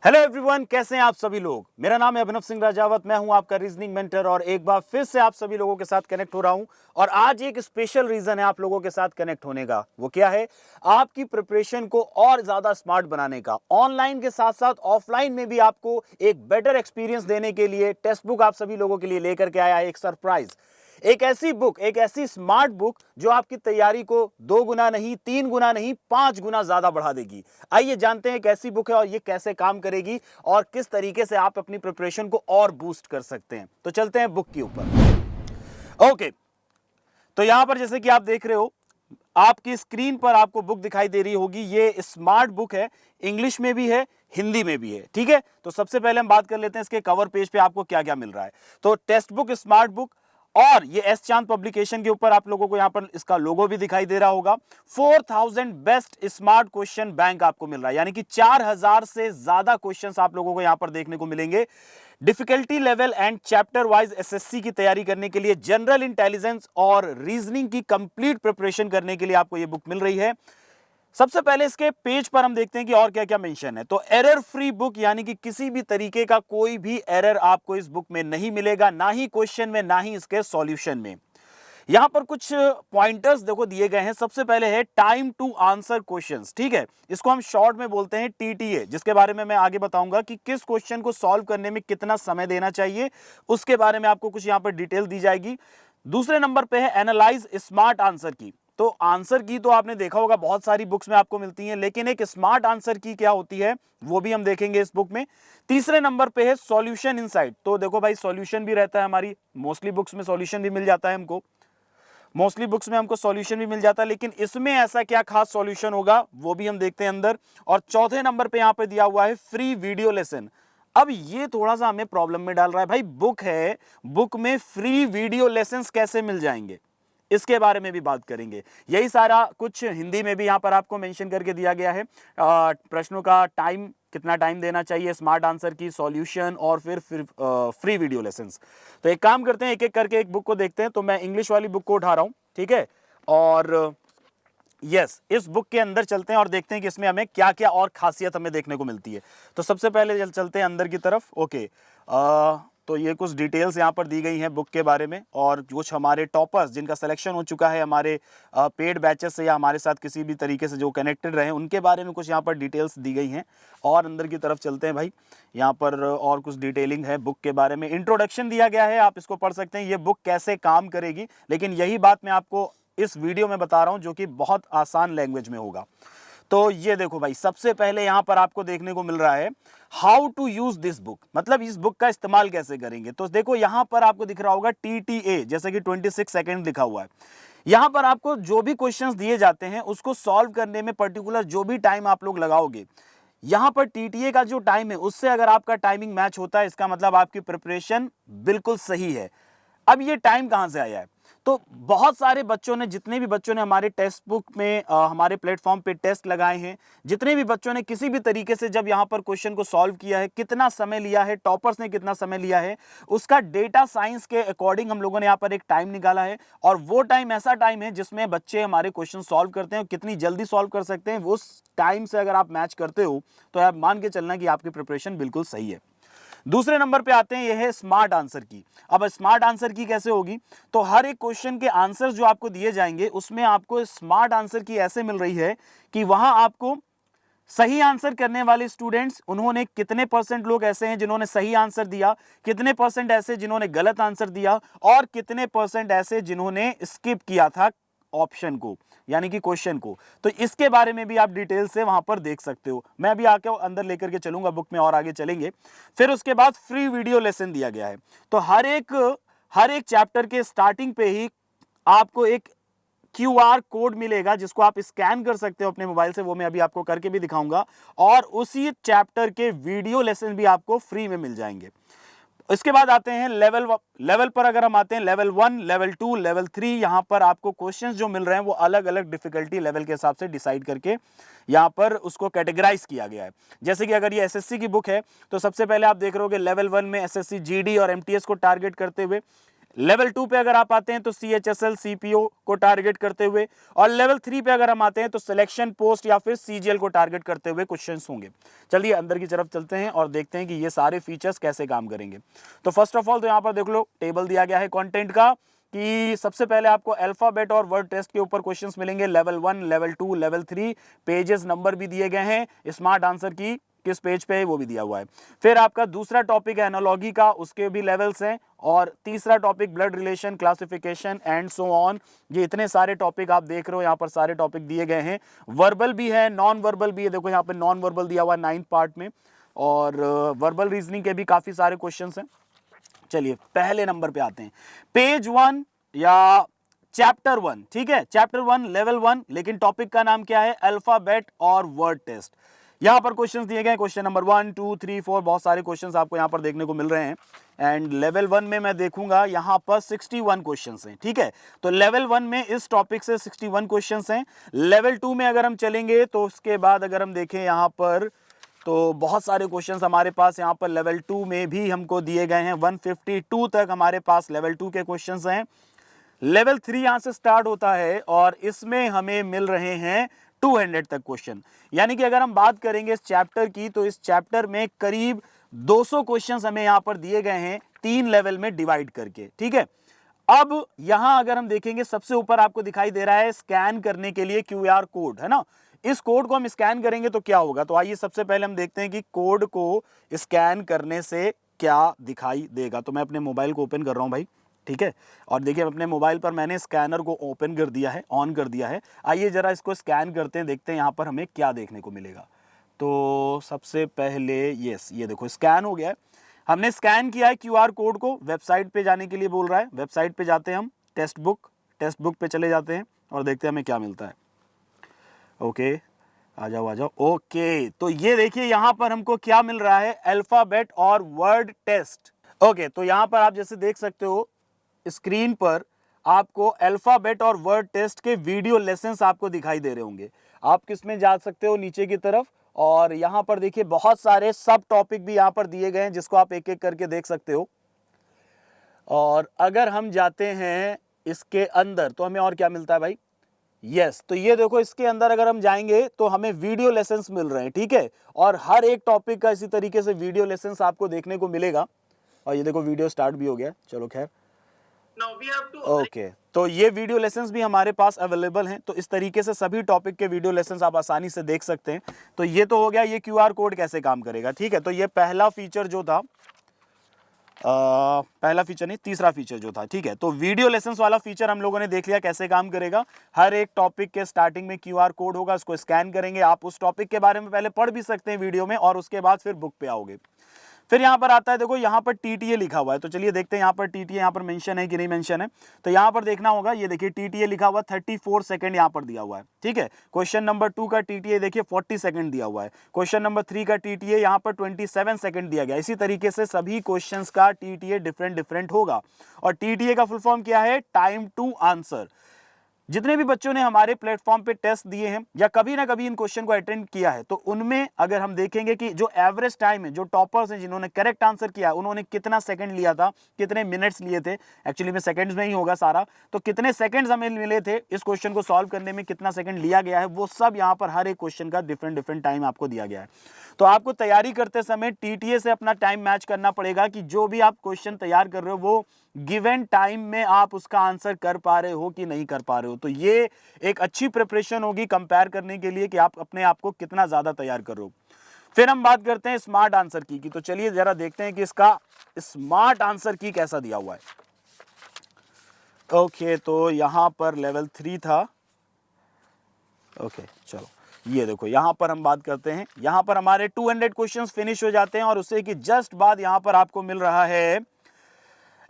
Hello everyone, कैसे हैं आप सभी लोग। मेरा नाम है अभिनव सिंह राजावत, मैं हूं आपका रीजनिंग मेंटर और एक बार फिर से आप सभी लोगों के साथ कनेक्ट हो रहा हूं। और आज एक स्पेशल रीजन है आप लोगों के साथ कनेक्ट होने का। वो क्या है? आपकी प्रिपरेशन को और ज्यादा स्मार्ट बनाने का, ऑनलाइन के साथ साथ ऑफलाइन में भी आपको एक बेटर एक्सपीरियंस देने के लिए टेक्स्ट बुक आप सभी लोगों के लिए लेकर के आया है एक सरप्राइज। एक ऐसी बुक, एक ऐसी स्मार्ट बुक जो आपकी तैयारी को 2 गुना नहीं, 3 गुना नहीं, 5 गुना ज्यादा बढ़ा देगी। आइए जानते हैं कैसी बुक है और ये कैसे काम करेगी और किस तरीके से आप अपनी प्रिपरेशन को और बूस्ट कर सकते हैं। तो चलते हैं बुक के ऊपर। ओके, तो यहां पर जैसे कि आप देख रहे हो, आपकी स्क्रीन पर आपको बुक दिखाई दे रही होगी। ये स्मार्ट बुक है, इंग्लिश में भी है, हिंदी में भी है। ठीक है, तो सबसे पहले हम बात कर लेते हैं इसके कवर पेज पे आपको क्या क्या मिल रहा है। तो टेक्स्ट बुक, स्मार्ट बुक, और ये एस चांद पब्लिकेशन के ऊपर आप लोगों को यहां पर इसका लोगो भी दिखाई दे रहा होगा। 4000 बेस्ट स्मार्ट क्वेश्चन बैंक आपको मिल रहा है, यानी कि 4000 से ज्यादा क्वेश्चंस आप लोगों को यहां पर देखने को मिलेंगे। Difficulty level and chapter wise SSC की तैयारी करने के लिए, जनरल इंटेलिजेंस और रीजनिंग की कंप्लीट प्रिपरेशन करने के लिए आपको यह बुक मिल रही है। सबसे पहले इसके पेज पर हम देखते हैं कि और क्या क्या मेंशन है। तो एरर फ्री बुक, यानी कि किसी भी तरीके का कोई भी एरर आपको इस बुक में नहीं मिलेगा, ना ही क्वेश्चन में, ना ही इसके सॉल्यूशन में। यहां पर कुछ पॉइंटर्स देखो दिए गए हैं। सबसे पहले है टाइम टू आंसर क्वेश्चंस। ठीक है, इसको हम शॉर्ट में बोलते हैं टीटीए, जिसके बारे में मैं आगे बताऊंगा कि किस क्वेश्चन को सॉल्व करने में कितना समय देना चाहिए, उसके बारे में आपको कुछ यहां पर डिटेल दी जाएगी। दूसरे नंबर पे है एनालाइज स्मार्ट आंसर की। तो आंसर की तो आपने देखा होगा बहुत सारी बुक्स में आपको मिलती है, लेकिन एक स्मार्ट आंसर की क्या होती है वो भी हम देखेंगे इस बुक में। तीसरे नंबर पे है सॉल्यूशन इनसाइट। तो देखो भाई, सॉल्यूशन भी रहता है, हमारी मोस्टली बुक्स में सॉल्यूशन भी मिल जाता है हमको, मोस्टली बुक्स में हमको सॉल्यूशन भी मिल जाता है, लेकिन इसमें ऐसा क्या खास सॉल्यूशन होगा वो भी हम देखते हैं अंदर। और चौथे नंबर पे यहां पे दिया हुआ है फ्री वीडियो लेसन। अब ये थोड़ा सा हमें प्रॉब्लम में डाल रहा है, भाई बुक है, बुक में फ्री वीडियो लेसन्स कैसे मिल जाएंगे, इसके बारे में भी बात करेंगे। यही सारा कुछ हिंदी में भी यहां पर आपको मेंशन करके दिया गया है। प्रश्नों का टाइम, कितना टाइम देना चाहिए, स्मार्ट आंसर की, सॉल्यूशन और फिर फ्री वीडियो लेसन्स। तो एक काम करते हैं, एक एक करके एक बुक को देखते हैं। तो मैं इंग्लिश वाली बुक को उठा रहा हूं, ठीक है, और यस, इस बुक के अंदर चलते हैं और देखते हैं कि इसमें हमें क्या क्या और खासियत हमें देखने को मिलती है। तो सबसे पहले चलते हैं अंदर की तरफ। ओके, तो ये कुछ डिटेल्स यहाँ पर दी गई हैं बुक के बारे में, और कुछ हमारे टॉपर्स जिनका सिलेक्शन हो चुका है हमारे पेड बैचेस से या हमारे साथ किसी भी तरीके से जो कनेक्टेड रहे, उनके बारे में कुछ यहाँ पर डिटेल्स दी गई हैं। और अंदर की तरफ चलते हैं भाई, यहाँ पर और कुछ डिटेलिंग है बुक के बारे में। इंट्रोडक्शन दिया गया है, आप इसको पढ़ सकते हैं, ये बुक कैसे काम करेगी। लेकिन यही बात मैं आपको इस वीडियो में बता रहा हूं जो कि बहुत आसान लैंग्वेज में होगा। तो ये देखो भाई, सबसे पहले यहां पर आपको देखने को मिल रहा है how to use this book, मतलब इस बुक का इस्तेमाल कैसे करेंगे। तो देखो यहां पर आपको दिख रहा होगा TTA, जैसे कि 26 सेकंड लिखा हुआ है। यहां पर आपको जो भी क्वेश्चंस दिए जाते हैं उसको सॉल्व करने में पर्टिकुलर जो भी टाइम आप लोग लगाओगे, यहां पर TTA का जो टाइम है उससे अगर आपका टाइमिंग मैच होता है, इसका मतलब आपकी प्रिपरेशन बिल्कुल सही है। अब ये टाइम कहां से आया है? तो बहुत सारे बच्चों ने, जितने भी बच्चों ने हमारे टेक्स्ट बुक में हमारे प्लेटफॉर्म पे टेस्ट लगाए हैं, जितने भी बच्चों ने किसी भी तरीके से जब यहां पर क्वेश्चन को सॉल्व किया है, कितना समय लिया है, टॉपर्स ने कितना समय लिया है, उसका डेटा साइंस के अकॉर्डिंग हम लोगों ने यहां पर एक टाइम निकाला है। और वो टाइम ऐसा टाइम है जिसमें बच्चे हमारे क्वेश्चन सॉल्व करते हैं, कितनी जल्दी सॉल्व कर सकते हैं, उस टाइम से अगर आप मैच करते हो तो आप मान के चलना कि आपकी प्रिपरेशन बिल्कुल सही है। दूसरे नंबर पे आते हैं, यह है स्मार्ट आंसर की। अब स्मार्ट आंसर की कैसे होगी? तो हर एक क्वेश्चन के आंसर जो आपको दिए जाएंगे उसमें आपको स्मार्ट आंसर की ऐसे मिल रही है कि वहां आपको सही आंसर करने वाले स्टूडेंट्स, उन्होंने कितने परसेंट लोग ऐसे हैं जिन्होंने सही आंसर दिया, कितने परसेंट ऐसे जिन्होंने गलत आंसर दिया, और कितने परसेंट ऐसे जिन्होंने स्किप किया था ऑप्शन को, यानी कि क्वेश्चन को। तो इसके बारे में भी आप डिटेल से वहां पर देख सकते हो। मैं अभी आके अंदर लेकर के चलूंगा बुक में और आगे चलेंगे। फिर उसके बाद फ्री वीडियो लेसन दिया गया है। तो हर एक चैप्टर के स्टार्टिंग पे ही आपको एक QR कोड मिलेगा जिसको आप स्कैन कर सकते हो अपने मोबाइल से, वो मैं अभी आपको करके भी दिखाऊंगा। और उसी चैप्टर के वीडियो लेसन भी आपको फ्री में मिल जाएंगे। इसके बाद आते हैं लेवल पर। अगर हम आते हैं लेवल 1, लेवल 2, लेवल 3, यहां पर आपको क्वेश्चंस जो मिल रहे हैं वो अलग अलग डिफिकल्टी लेवल के हिसाब से डिसाइड करके यहां पर उसको कैटेगराइज किया गया है। जैसे कि अगर ये SSC की बुक है तो सबसे पहले आप देख रहे होगे लेवल 1 में SSC GD और MTS को टारगेट करते हुए, लेवल 2 पे अगर आप आते हैं तो CHSL CPO को टारगेट करते हुए, और लेवल 3 पे अगर हम आते हैं तो सिलेक्शन पोस्ट या फिर CGL को टारगेट करते हुए क्वेश्चंस होंगे। चलिए अंदर की तरफ चलते हैं और देखते हैं कि ये सारे फीचर्स कैसे काम करेंगे। तो फर्स्ट ऑफ ऑल तो यहाँ पर देख लो टेबल दिया गया है कंटेंट का, कि सबसे पहले आपको अल्फाबेट और वर्ड टेस्ट के ऊपर क्वेश्चंस मिलेंगे, level 1, level 2, level 3, pages number भी दिए गए हैं, स्मार्ट आंसर की किस पेज पे है वो भी दिया हुआ है। फिर आपका दूसरा टॉपिक है एनालॉजी का, उसके भी लेवल्स हैं, और तीसरा topic blood relation, classification and so on. ये इतने सारे टॉपिक आप देख रहे हो, यहाँ पर सारे टॉपिक दिए गए हैं। वर्बल भी है, नॉन वर्बल भी है, देखो यहाँ पे नॉन वर्बल दिया हुआ है 9th पार्ट में, और वर्बल रीजनिंग के भी काफी सारे क्वेश्चन हैं। चलिए पहले नंबर पे आते हैं, पेज 1 या चैप्टर 1, ठीक है, चैप्टर 1 लेवल 1, लेकिन टॉपिक का नाम क्या है, अल्फाबेट और वर्ड टेस्ट। यहां पर क्वेश्चंस दिए गए, क्वेश्चन नंबर 1, 2, 3, 4, बहुत सारे क्वेश्चंस आपको यहां पर देखने को मिल रहे हैं। एंड लेवल 1 में मैं देखूंगा यहां पर 61 क्वेश्चंस हैं, ठीक है। तो लेवल 1 में इस टॉपिक से 61 क्वेश्चंस हैं। लेवल 2 में अगर हम चलेंगे तो उसके बाद अगर हम देखें यहां पर तो बहुत सारे क्वेश्चंस हमारे पास यहाँ पर लेवल 2 में भी हमको दिए गए हैं। 152 तक हमारे पास लेवल 2 के क्वेश्चंस हैं। लेवल 3 यहां से स्टार्ट होता है और इसमें हमें मिल रहे हैं 200 तक क्वेश्चन। यानी कि अगर हम बात करेंगे इस चैप्टर की, तो इस चैप्टर में करीब 200 क्वेश्चंस हमें यहां पर दिए गए हैं 3 लेवल में डिवाइड करके, ठीक है। अब यहां अगर हम देखेंगे सबसे ऊपर आपको दिखाई दे रहा है स्कैन करने के लिए QR कोड, है ना। इस कोड को हम स्कैन करेंगे तो क्या होगा, तो आइए सबसे पहले हम देखते हैं कि कोड को स्कैन करने से क्या दिखाई देगा। तो मैं अपने मोबाइल को ओपन कर रहा हूं भाई, ठीक है, और देखिए अपने मोबाइल पर मैंने स्कैनर को ओपन कर दिया है, ऑन कर दिया है। आइए जरा इसको स्कैन करते हैं, देखते हैं यहाँ पर हमें क्या देखने को मिलेगा। तो सबसे पहले यस, ये देखो स्कैन हो गया है, हमने स्कैन किया है QR कोड को। वेबसाइट पे जाने के लिए बोल रहा है, वेबसाइट पे जाते हैं हम, टेक्स्ट बुक पे चले जाते हैं और देखते हैं हमें क्या मिलता है। ओके, आ जाओ। ओके, तो ये देखिए यहाँ पर हमको क्या मिल रहा है, अल्फाबेट और वर्ड टेस्ट। ओके, तो यहाँ पर आप जैसे देख सकते हो स्क्रीन पर आपको अल्फाबेट और वर्ड टेस्ट के वीडियो लेसन्स आपको दिखाई दे रहे होंगे। आप किसमें जा सकते हो, नीचे की तरफ, और यहाँ पर देखिए बहुत सारे सब टॉपिक भी यहाँ पर दिए गए हैं जिसको आप एक एक करके देख सकते हो। और अगर हम जाते हैं इसके अंदर तो हमें और क्या मिलता है भाई, यस, तो ये देखो इसके अंदर अगर हम जाएंगे तो हमें वीडियो लेसन्स मिल रहे हैं, ठीक है, और हर एक टॉपिक का इसी तरीके से वीडियो लेसन्स आपको देखने को मिलेगा। और ये देखो वीडियो स्टार्ट भी हो गया, चलो खैर। ओके, तो ये वीडियो लेसन्स भी हमारे पास अवेलेबल हैं। तो इस तरीके से सभी टॉपिक के वीडियो लेसन्स आप आसानी से देख सकते हैं। तो ये तो हो गया ये QR कोड कैसे काम करेगा, ठीक है। तो ये पहला फीचर जो था, पहला फीचर नहीं, तीसरा फीचर जो था, ठीक है। तो वीडियो लेसन्स वाला फीचर हम लोगों ने देख लिया कैसे काम करेगा। हर एक टॉपिक के स्टार्टिंग में QR कोड होगा, उसको स्कैन करेंगे, आप उस टॉपिक के बारे में पहले पढ़ भी सकते हैं वीडियो में, और उसके बाद फिर बुक पे आओगे। फिर यहाँ पर आता है, देखो यहाँ पर TTA लिखा हुआ है, तो चलिए देखते हैं यहाँ पर TTA यहाँ पर मेंशन है कि नहीं मेंशन है। तो यहाँ पर देखना होगा, ये देखिए TTA लिखा हुआ 34 सेकंड यहाँ पर दिया हुआ है, ठीक है। क्वेश्चन नंबर 2 का TTA देखिए 40 सेकंड दिया हुआ है। क्वेश्चन नंबर 3 का TTA यहाँ पर 27 सेकंड दिया गया। इसी तरीके से सभी क्वेश्चंस का TTA डिफरेंट होगा। और TTA का फुल फॉर्म क्या है, टाइम टू आंसर। जितने भी बच्चों ने हमारे प्लेटफॉर्म पे टेस्ट दिए हैं या कभी ना कभी इन क्वेश्चन को अटेंड किया है, तो उनमें अगर हम देखेंगे कि जो एवरेज टाइम है, जो टॉपर्स हैं जिन्होंने करेक्ट आंसर किया, उन्होंने कितना सेकंड लिया था, कितने मिनट्स लिए थे, एक्चुअली में सेकंड्स में ही होगा सारा, तो कितने सेकंड्स हमें मिले थे इस क्वेश्चन को सॉल्व करने में, कितना सेकंड लिया गया है, वो सब यहाँ पर हर एक क्वेश्चन का डिफरेंट टाइम आपको दिया गया है। तो आपको तैयारी करते समय TTA से अपना टाइम मैच करना पड़ेगा कि जो भी आप क्वेश्चन तैयार कर रहे हो वो गिवन टाइम में आप उसका आंसर कर पा रहे हो कि नहीं कर पा रहे हो। तो ये एक अच्छी प्रिपरेशन होगी कंपेयर करने के लिए कि आप अपने आप को कितना ज्यादा तैयार कर रहे हो। फिर हम बात करते हैं स्मार्ट आंसर की तो चलिए जरा देखते हैं कि इसका स्मार्ट आंसर की कैसा दिया हुआ है। ओके, तो यहां पर लेवल 3 था। ओके, चलो ये देखो यहां पर हम बात करते हैं, यहां पर हमारे 200 क्वेश्चंस फिनिश हो जाते हैं और उससे कि जस्ट बाद यहां पर आपको मिल रहा है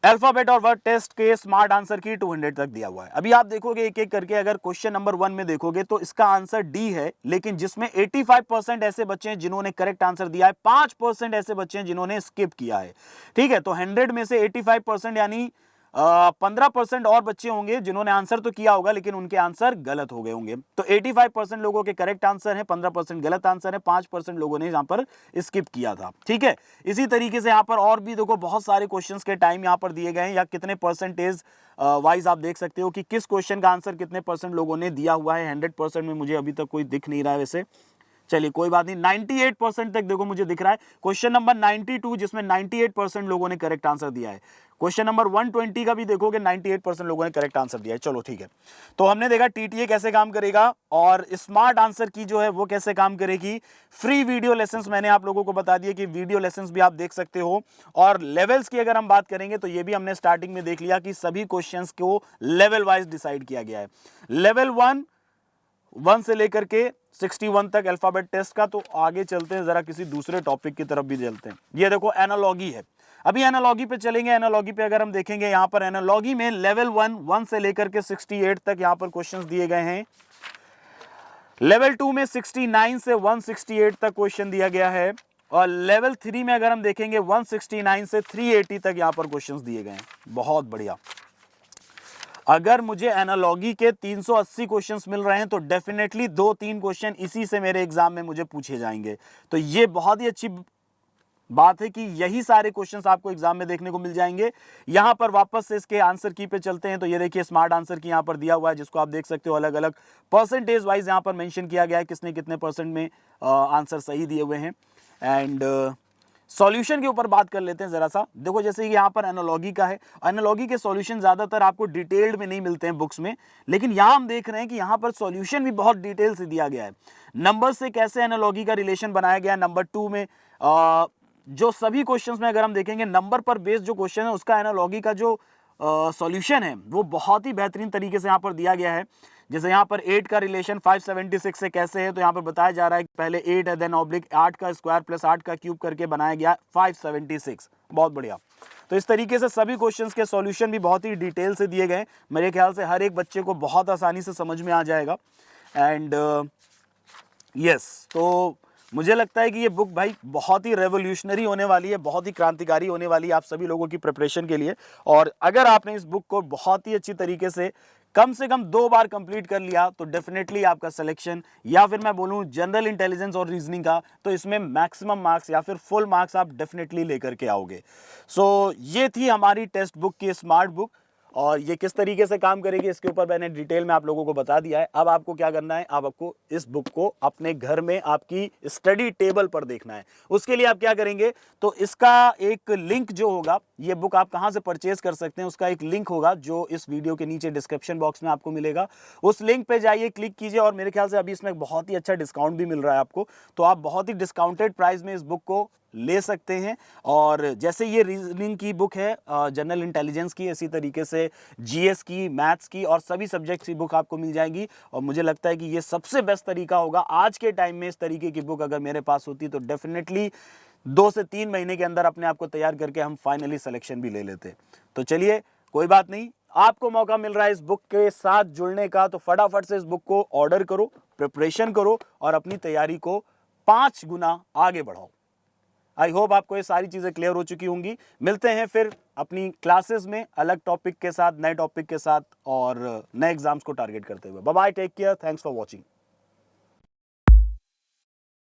अल्फाबेट और वर्ड टेस्ट के स्मार्ट आंसर की 200 तक दिया हुआ है। अभी आप देखोगे एक एक करके, अगर क्वेश्चन नंबर 1 में देखोगे तो इसका आंसर डी है, लेकिन जिसमें 85% ऐसे बच्चे हैं जिन्होंने करेक्ट आंसर दिया है, 5% ऐसे बच्चे हैं जिन्होंने स्किप किया है। ठीक है, तो 100 में से 85% यानी 15% और बच्चे होंगे जिन्होंने आंसर तो किया होगा लेकिन उनके आंसर गलत हो गए होंगे। तो 85% लोगों के करेक्ट आंसर हैं, 15% गलत आंसर है, 5% लोगों ने यहां पर स्किप किया था। ठीक है, इसी तरीके से यहां पर और भी देखो बहुत सारे क्वेश्चंस के टाइम यहां पर दिए गए हैं या कितने परसेंटेज वाइज आप देख सकते हो कि किस क्वेश्चन का आंसर कितने परसेंट लोगों ने दिया हुआ है। 100% में मुझे अभी तक कोई दिख नहीं रहा है वैसे, चलिए कोई बात नहीं। 98% तक देखो मुझे दिख रहा है। क्वेश्चन नंबर 92 जिसमें 98% लोगों ने करेक्ट आंसर दिया है। क्वेश्चन नंबर 120 का भी देखोगे 98% लोगों ने करेक्ट आंसर दिया है। चलो ठीक है, तो हमने देखा टीटीए कैसे काम करेगा और स्मार्ट आंसर की जो है वो कैसे काम करेगी। फ्री वीडियो लेसन्स मैंने आप लोगों को बता दिया कि वीडियो लेसन्स भी आप देख सकते हो। और लेवल्स की अगर हम बात करेंगे तो ये भी हमने स्टार्टिंग में देख लिया कि सभी क्वेश्चंस को लेवल वाइज डिसाइड किया गया है। लेवल 1 से लेकर के 61 तक अल्फाबेट टेस्ट का। तो आगे चलते हैं, जरा किसी दूसरे टॉपिक की तरफ भी चलते हैं। ये देखो एनालॉगी है, अभी एनालॉगी पे चलेंगे। एनालॉगी पे अगर हम देखेंगे यहाँ पर एनालॉगी में लेवल 1 से लेकर के 68 तक यहाँ पर क्वेश्चंस दिए गए हैं। लेवल 2 में 69 से 168 तक क्वेश्चन दिया गया है और लेवल 3 में अगर हम देखेंगे 169 से 380 तक यहाँ पर क्वेश्चंस दिए गए हैं। बहुत बढ़िया। अगर मुझे एनालॉगी के 380 क्वेश्चंस मिल रहे हैं तो डेफिनेटली 2-3 क्वेश्चन इसी से मेरे एग्जाम में मुझे पूछे जाएंगे। तो ये बहुत ही अच्छी बात है कि यही सारे क्वेश्चंस आपको एग्जाम में देखने को मिल जाएंगे। यहां पर वापस से इसके आंसर की पे चलते हैं। तो ये देखिए स्मार्ट आंसर की यहां पर दिया हुआ है जिसको आप देख सकते हो अलग अलग परसेंटेज वाइज यहां पर मेंशन किया गया है किसने कितने परसेंट में आंसर सही दिए हुए हैं। एंड सॉल्यूशन के ऊपर बात कर लेते हैं जरा सा। देखो जैसे यहाँ पर एनालॉगी का है, एनालॉगी के सॉल्यूशन ज्यादातर आपको डिटेल्ड में नहीं मिलते हैं बुक्स में, लेकिन यहाँ हम देख रहे हैं कि यहाँ पर सॉल्यूशन भी बहुत डिटेल से दिया गया है। नंबर से कैसे एनालॉगी का रिलेशन बनाया गया है। नंबर 2 में जो सभी क्वेश्चंस में अगर हम देखेंगे नंबर पर बेस्ड जो क्वेश्चन है उसका एनालॉगी का जो सॉल्यूशन है वो बहुत ही बेहतरीन तरीके से यहाँ पर दिया गया है। जैसे यहाँ पर 8 का रिलेशन 576 से कैसे है, तो यहाँ पर बताया जा रहा है कि पहले 8 है देन ऑब्लिक 8 का स्क्वायर प्लस 8 का क्यूब करके बनाया गया 576। बहुत बढ़िया। तो इस तरीके से सभी क्वेश्चंस के सॉल्यूशन भी बहुत ही डिटेल से दिए गए। मेरे ख्याल से हर एक बच्चे को बहुत आसानी से समझ में आ जाएगा। एंड यस, तो मुझे लगता है कि ये बुक भाई बहुत ही रेवोल्यूशनरी होने वाली है, बहुत ही क्रांतिकारी होने वाली है आप सभी लोगों की प्रिपरेशन के लिए। और अगर आपने इस बुक को बहुत ही अच्छी तरीके से कम 2 बार कंप्लीट कर लिया तो डेफिनेटली आपका सिलेक्शन, या फिर मैं बोलूं जनरल इंटेलिजेंस और रीजनिंग का, तो इसमें मैक्सिमम मार्क्स या फिर फुल मार्क्स आप डेफिनेटली लेकर के आओगे। सो ये थी हमारी टेक्स्ट बुक की स्मार्ट बुक और ये किस तरीके से काम करेगी इसके ऊपर मैंने डिटेल में आप लोगों को बता दिया है। अब आपको क्या करना है, अब आपको इस बुक को अपने घर में आपकी स्टडी टेबल पर देखना है। उसके लिए आप क्या करेंगे, तो इसका एक लिंक जो होगा, ये बुक आप कहां से परचेज कर सकते हैं उसका एक लिंक होगा जो इस वीडियो के नीचे डिस्क्रिप्शन बॉक्स में आपको मिलेगा। उस लिंक पे जाइए, क्लिक कीजिए और मेरे ख्याल से अभी इसमें बहुत ही अच्छा डिस्काउंट भी मिल रहा है आपको, तो आप बहुत ही डिस्काउंटेड प्राइस में इस बुक को ले सकते हैं। और जैसे ये रीजनिंग की बुक है जनरल इंटेलिजेंस की, इसी तरीके से जीएस की, मैथ्स की और सभी सब्जेक्ट्स की बुक आपको मिल जाएगी। और मुझे लगता है कि ये सबसे बेस्ट तरीका होगा आज के टाइम में। इस तरीके की बुक अगर मेरे पास होती तो डेफिनेटली 2 से 3 महीने के अंदर अपने आप को तैयार करके हम फाइनली सिलेक्शन भी ले लेते। तो चलिए कोई बात नहीं, आपको मौका मिल रहा है इस बुक के साथ जुड़ने का, तो फटाफट से इस बुक को ऑर्डर करो, प्रिपरेशन करो और अपनी तैयारी को 5 गुना आगे बढ़ाओ। आई होप आपको ये सारी चीजें क्लियर हो चुकी होंगी। मिलते हैं फिर अपनी क्लासेस में अलग टॉपिक के साथ, नए टॉपिक के साथ और नए एग्जाम्स को टारगेट करते हुए। Bye bye, take care, thanks for watching.